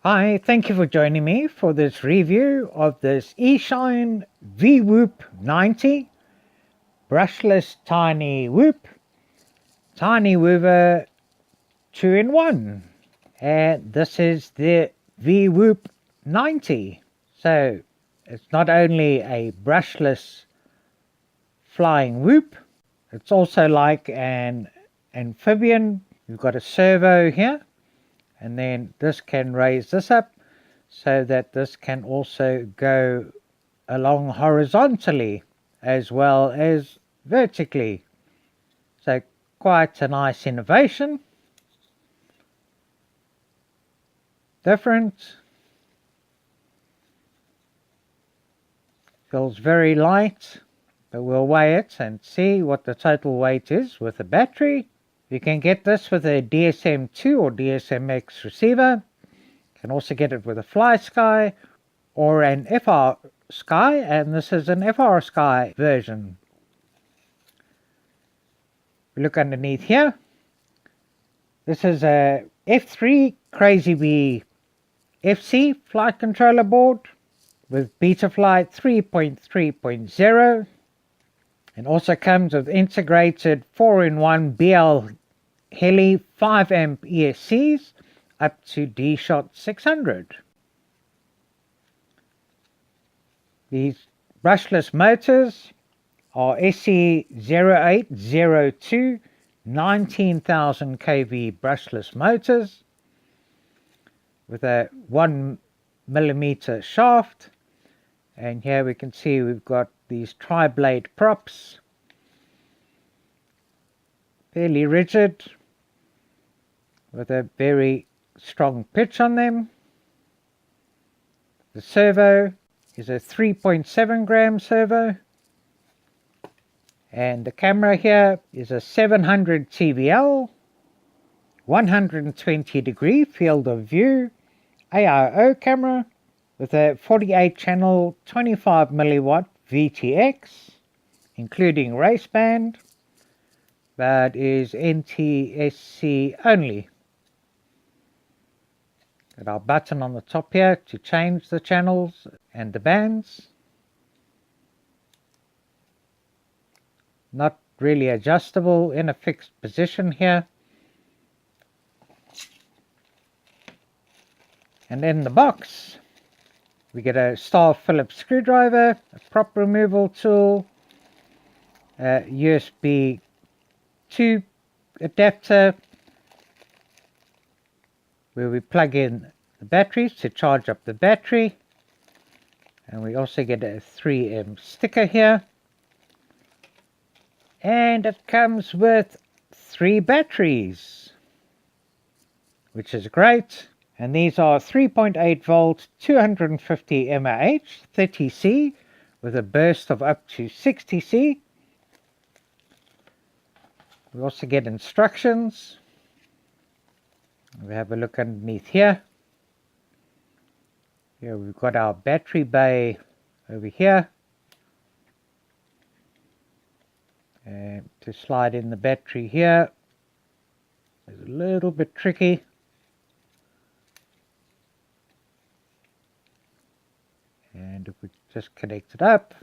Hi, thank you for joining me for this review of this Eachine vWhoop90 brushless tiny whoop, tiny whoover 2-in-1. And this is the vWhoop90. So it's not only a brushless flying whoop, it's also like an amphibian. You've got a servo here, and then this can raise this up so that this can also go along horizontally as well as vertically. So quite a nice innovation. Different. Feels very light, but we'll weigh it and see what the total weight is with a battery. You can get this with a DSM-2 or DSM-X receiver. You can also get it with a Fly Sky or an FR Sky, and this is an FR Sky version. We look underneath here. This is a F3 Crazy Bee FC flight controller board with Betaflight 3.3.0, and also comes with integrated 4-in-1 BL Heli 5 amp ESCs up to D-Shot 600. These brushless motors are SE0802 19,000 kV brushless motors with a 1mm shaft, and here we can see we've got these tri-blade props, fairly rigid with a very strong pitch on them. The servo is a 3.7 gram servo, and the camera here is a 700 TVL 120 degree field of view AIO camera with a 48 channel 25 milliwatt VTX, including race band, but is NTSC only. Got our button on the top here to change the channels and the bands. Not really adjustable in a fixed position here. And in the box we get a star Phillips screwdriver, a prop removal tool, a USB 2 adapter where we plug in the batteries to charge up the battery, and we also get a 3M sticker here, and it comes with 3 batteries, which is great. And these are 3.8 volt 250 mAh 30C with a burst of up to 60C. We also get instructions. We have a look underneath here. Here we've got our battery bay over here. And to slide in the battery here is a little bit tricky. And if we just connect it up,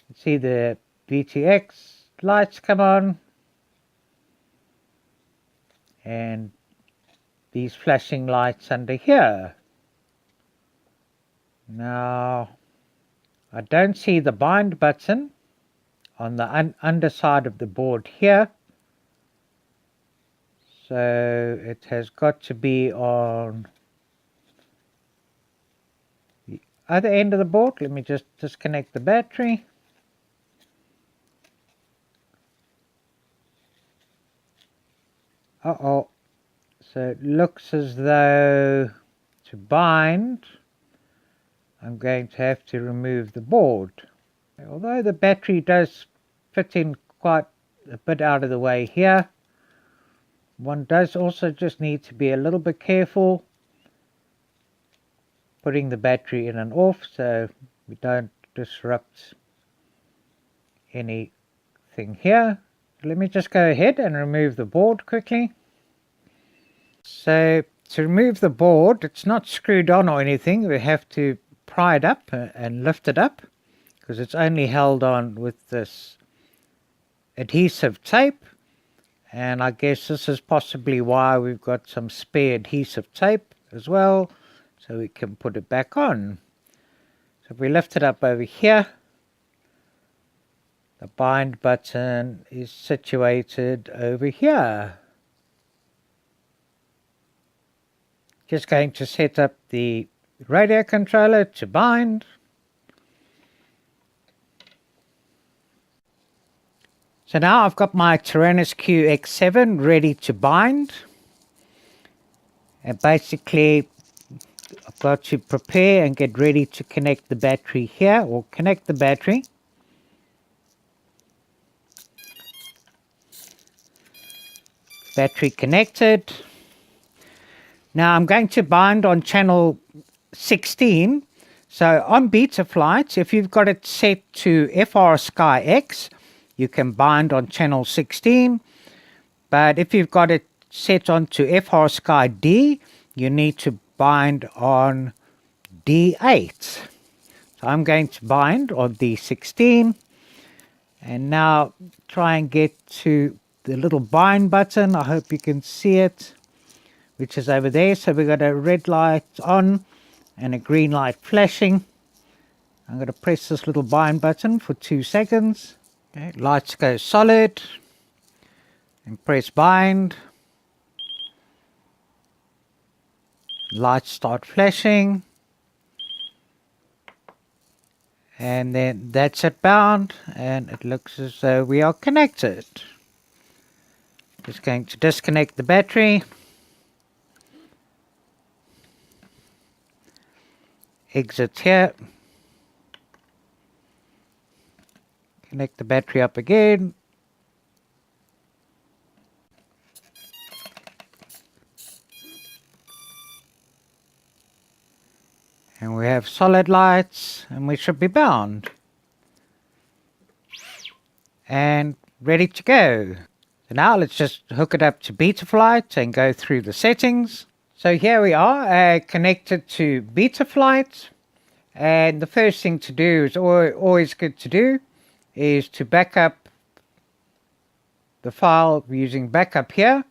you see the VTX lights come on, and these flashing lights under here. Now I don't see the bind button on the underside of the board here, so it has got to be on the other end of the board. Let me just disconnect the battery. So it looks as though to bind I'm going to have to remove the board. Although the battery does fit in quite a bit out of the way here, one does also just need to be a little bit careful putting the battery in and off so we don't disrupt anything here. Let me just go ahead and remove the board quickly. So to remove the board, it's not screwed on or anything. We have to pry it up and lift it up because it's only held on with this adhesive tape. And I guess this is possibly why we've got some spare adhesive tape as well, so we can put it back on. So if we lift it up over here, the bind button is situated over here. Just going to set up the radio controller to bind. So now I've got my Tyrannus QX7 ready to bind. And basically I've got to prepare and get ready to connect the battery here, or connect the battery. Battery connected. Now I'm going to bind on channel 16. So on Betaflight, if you've got it set to FR Sky X, you can bind on channel 16. But if you've got it set onto FR Sky D, you need to bind on D8. So I'm going to bind on D16. And now try and get to the little bind button. I hope you can see it, which is over there. So we've got a red light on and a green light flashing. I'm going to press this little bind button for 2 seconds. Okay, lights go solid and press bind. Lights start flashing. And then that's it bound, and it looks as though we are connected. Just going to disconnect the battery. Exit here. Connect the battery up again. And we have solid lights, and we should be bound. And ready to go. So now let's just hook it up to Betaflight and go through the settings. So here we are, connected to Betaflight. And the first thing to do is always good to do is to back up the file using backup here.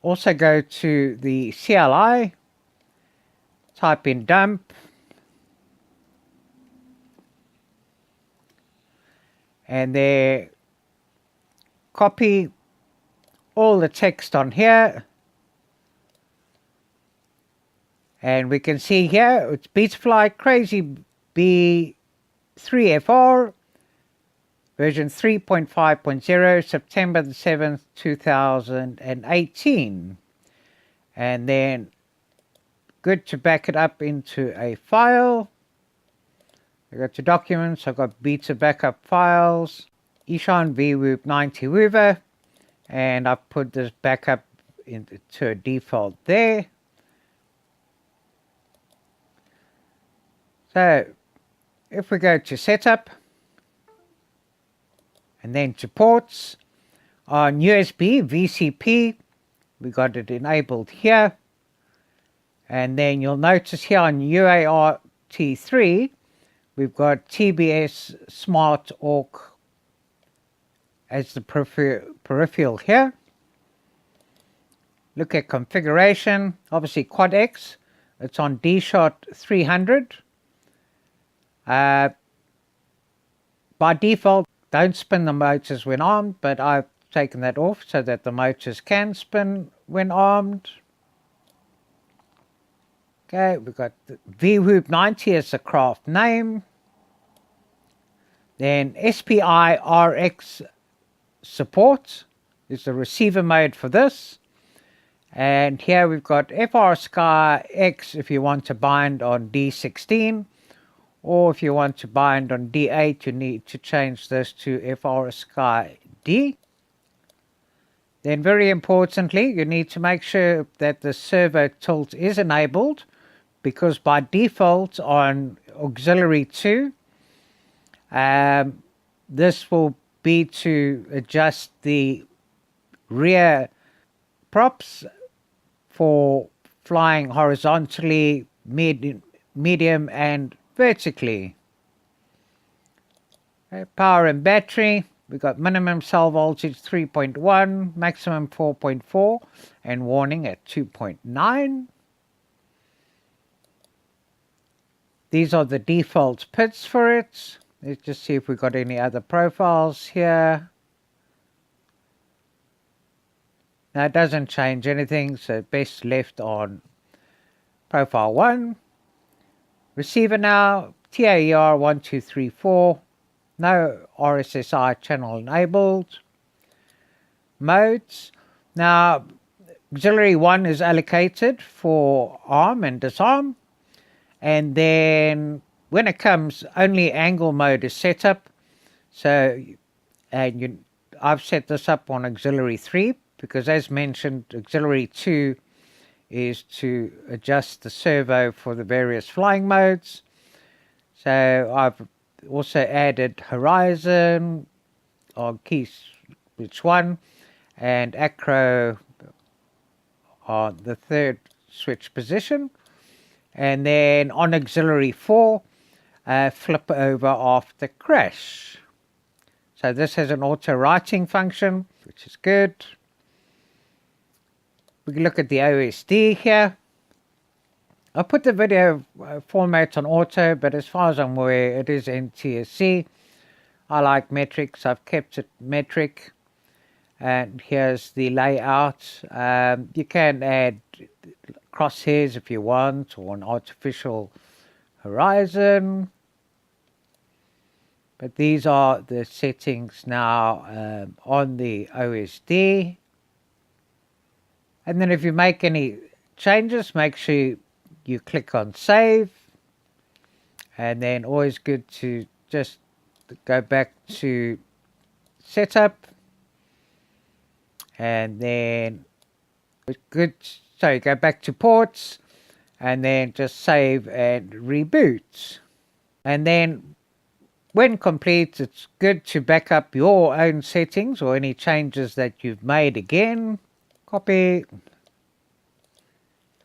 Also go to the CLI, type in dump, and there copy all the text on here. And we can see here it's Betaflight Crazy B3FR version 3.5.0 September the 7th 2018, and then good to back it up into a file. I go to documents, I've got beta backup files, Eachine vWhoop90 Whover, and I've put this backup into a default there. So if we go to setup and then to ports, on USB VCP we got it enabled here, and then you'll notice here on UART3 we've got TBS Smart AUK as the peripheral here. Look at configuration, obviously Quad X, it's on D-Shot 300. By default, don't spin the motors when armed, but I've taken that off so that the motors can spin when armed. Okay, we've got the vWhoop90 as the craft name. Then SPI RX support is the receiver mode for this. And here we've got FR Sky X if you want to bind on D16. Or if you want to bind on D8, you need to change this to FR Sky D. Then very importantly, you need to make sure that the servo tilt is enabled, because by default on auxiliary 2, this will be to adjust the rear props for flying horizontally, medium and vertically. Okay, power and battery, we've got minimum cell voltage 3.1, maximum 4.4, and warning at 2.9. These are the default pits for it. Let's just see if we've got any other profiles here. Now it doesn't change anything, so best left on profile 1. Receiver now, TAER 1234, no RSSI channel enabled. Modes, now auxiliary 1 is allocated for arm and disarm, and then when it comes, only angle mode is set up. So I've set this up on auxiliary 3 because, as mentioned, auxiliary 2 is to adjust the servo for the various flying modes. So I've also added horizon on key switch 1 and acro on the third switch position. And then on auxiliary 4, flip over after crash. So this has an auto writing function, which is good. We can look at the OSD here. I put the video format on auto, but as far as I'm aware, it is NTSC. I like metric, so I've kept it metric. And here's the layout. You can add crosshairs if you want, or an artificial horizon. But these are the settings now on the OSD. And then if you make any changes, make sure you click on save. And then always good to just go back to setup. And then it's good, so you go back to ports and then just save and reboot. And then when complete, it's good to back up your own settings or any changes that you've made again. Copy.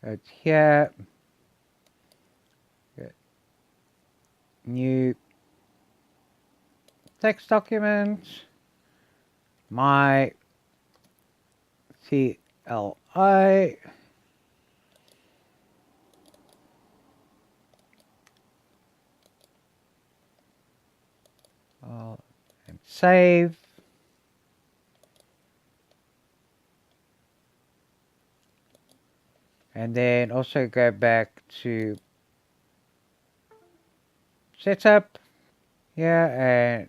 Go here. New text document. My CLI. And save. And then also go back to setup here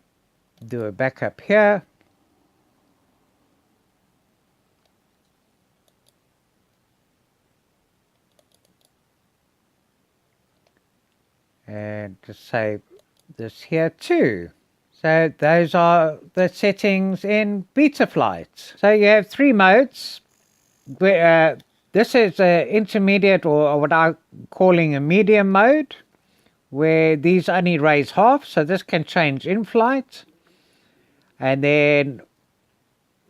and do a backup here. And just save this here too. So those are the settings in Betaflight. So you have 3 modes. This is an intermediate, or what I'm calling a medium mode, where these only raise half, so this can change in flight. And then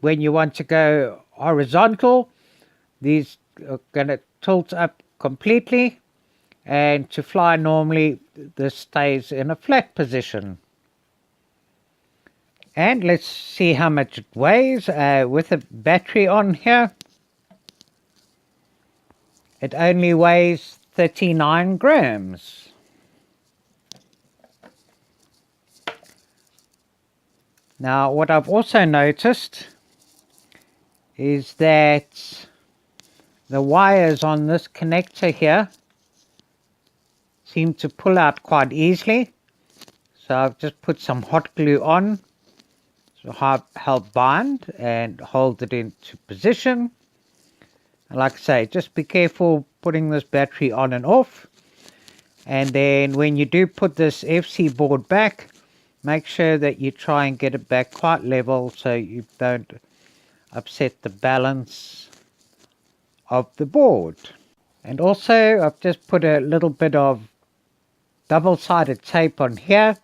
when you want to go horizontal, these are going to tilt up completely, and to fly normally this stays in a flat position. And let's see how much it weighs with a battery on here. It only weighs 39 grams. Now what I've also noticed is that the wires on this connector here seem to pull out quite easily. So I've just put some hot glue on to help bind and hold it into position. And like I say, just be careful putting this battery on and off. And then when you do put this FC board back, make sure that you try and get it back quite level so you don't upset the balance of the board. And also I've just put a little bit of double-sided tape on here,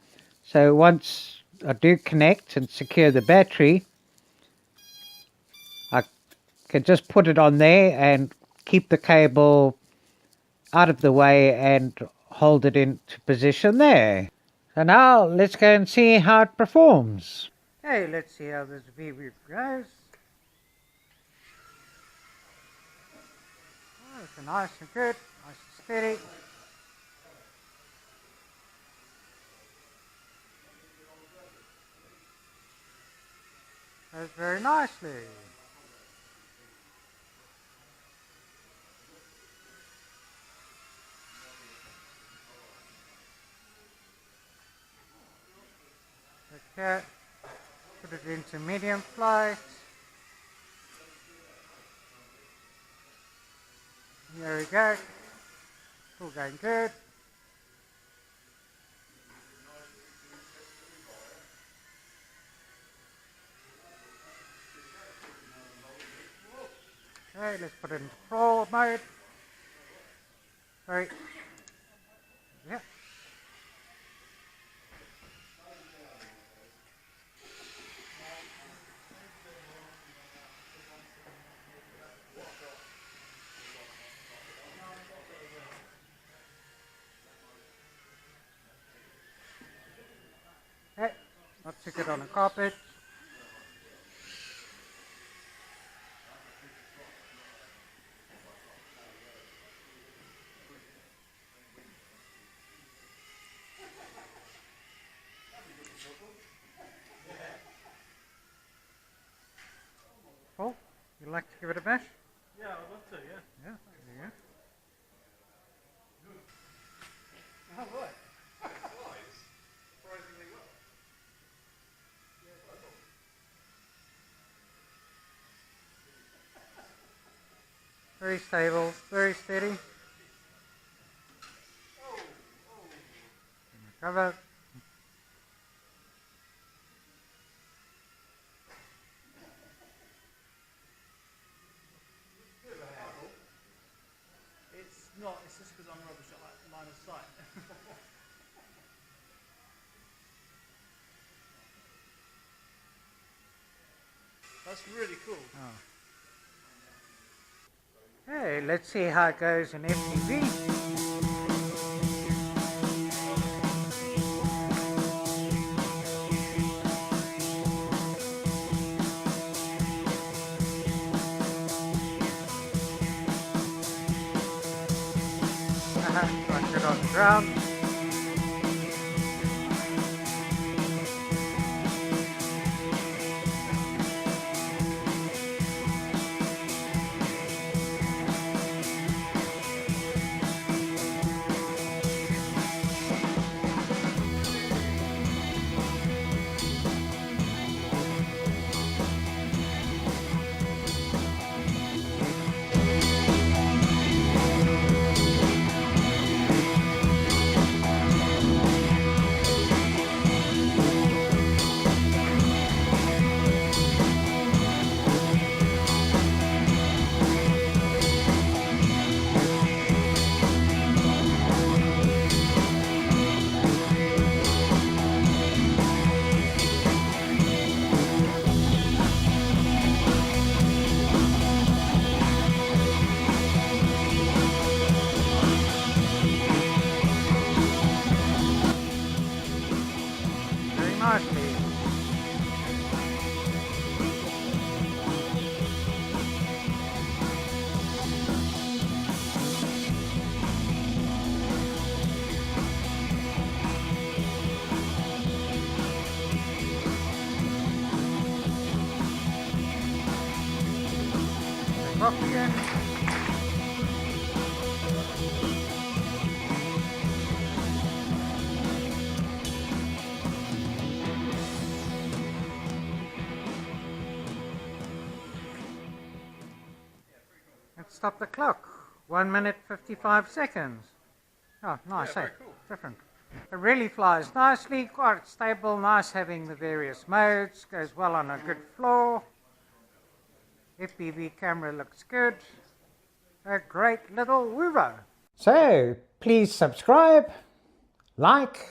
so once I do connect and secure the battery, I can just put it on there and keep the cable out of the way and hold it into position there. So now let's go and see how it performs. Hey, let's see how this vWhoop goes. Oh, it's nice and good, nice and steady. Goes very nicely. Okay, put it into medium flight. There we go. All going good. Okay, let's put it into crawl mode. Sorry. Yeah. Okay, I'll stick it on a carpet. Paul, you'd like to give it a bash? Yeah, I'd love to, yeah. Yeah, there you go. Oh, right. Nice. Surprisingly well. Very stable, very steady. Cover. It's not, it's just because I'm rubbish at line of sight. That's really cool. Oh. Hey, let's see how it goes in FPV. Like it on the ground. Very nicely. Rock again. And stop the clock. 1 minute 55 seconds. Oh, nice, Yeah, eh? very cool. Different. It really flies nicely, quite stable, nice having the various modes, goes well on a good floor. FPV camera looks good. A great little Whoov. So, please subscribe, like,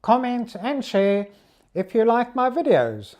comment and share, if you like my videos.